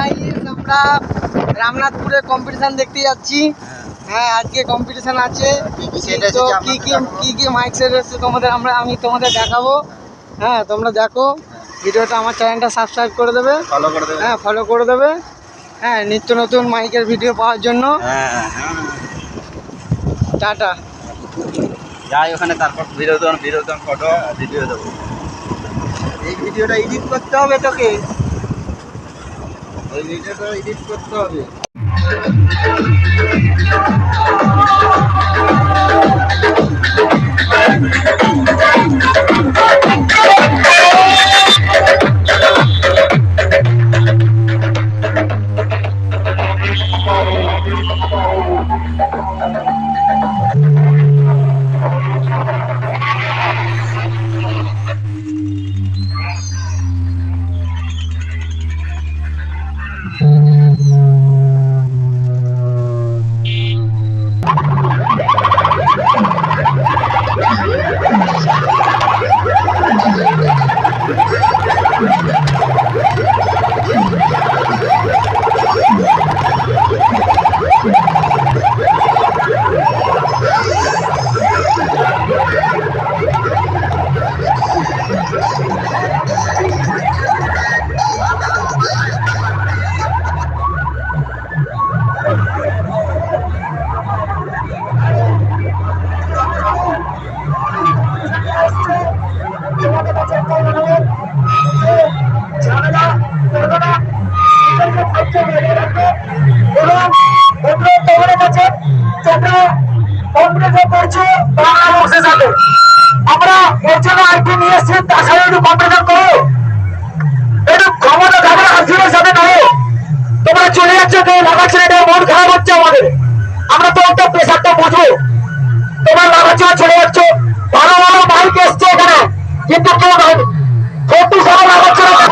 Guys, আমরা রামনাথপুরে competition দেখতে যাচ্ছি। হ্যাঁ, আজকে কম্পিটিশন আছে। তো কি কি মাইক সেট এসছে আমি তোমাদের দেখাবো। হ্যাঁ, তোমরা দেখো ভিডিওটা, আমার চ্যানেলটা সাবস্ক্রাইব করে দেবে, ফলো করে দেবে। হ্যাঁ, নিত্য নতুন মাইকের ভিডিও পাওয়ার জন্য। টাটা। যাই ওখানে, তারপর ভিডিও ফটো ভিডিও দেবো। এই ভিডিওটা এডিট করতে হবে তোকে, ওই ভিডিওটা এডিট করতে হবে। আমরা এর জন্য আইপি নিয়ে এসেছি, তার সাথে একটু কম্পিটিশন করো, একটু ক্ষমতা থাকলে হাসিনের সাথে নয়। তোমরা চলে যাচ্ছ, কেউ লাগাচ্ছে, এটা মন খারাপ হচ্ছে আমাদের। আমরা তো একটা প্রেশারটা বুঝবো, তোমরা লাগাচ্ছ চলে যাচ্ছ। ভালো ভালো মাইক এসছে এখানে, কিন্তু কেউ ফটো সহ লাগাচ্ছে না।